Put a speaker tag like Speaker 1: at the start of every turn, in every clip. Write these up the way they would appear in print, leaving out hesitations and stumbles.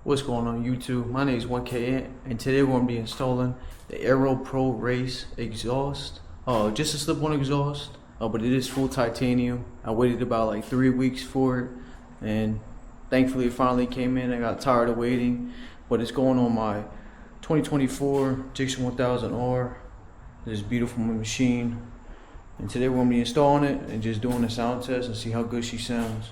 Speaker 1: What's going on YouTube? My name is 1K and today we're going to be installing the Aero Pro Race exhaust. Just a slip-on exhaust, but it is full titanium. I waited about like 3 weeks for it, and thankfully it finally came in. I got tired of waiting, but it's going on my 2024 GSX-R. This beautiful machine, and today we're going to be installing it and just doing a sound test and see how good she sounds.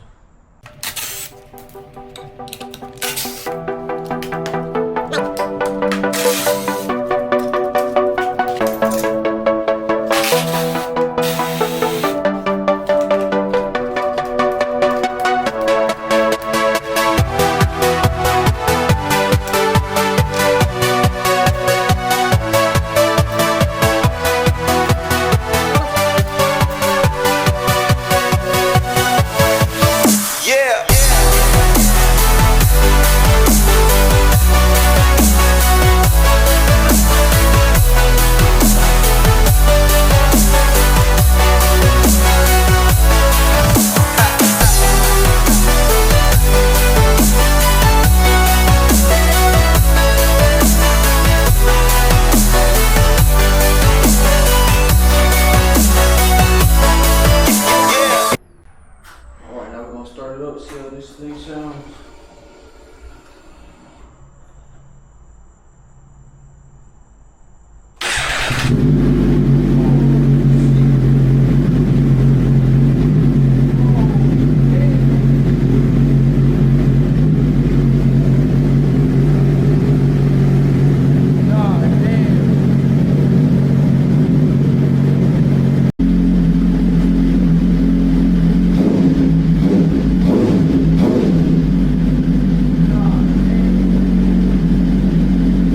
Speaker 1: Start it up, see how this thing sounds.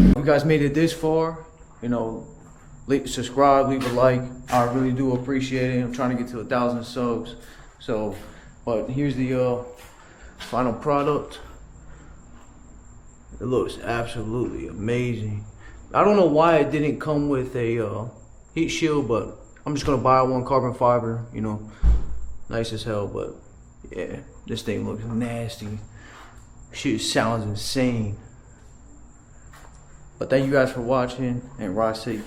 Speaker 1: If you guys made it this far, subscribe, leave a like. I really do appreciate it. I'm trying to get to 1,000 subs. But here's the final product. It looks absolutely amazing. I don't know why it didn't come with a heat shield, but I'm just gonna buy one carbon fiber. Nice as hell. But yeah, this thing looks nasty. Shit sounds insane. But thank you guys for watching, and ride safe.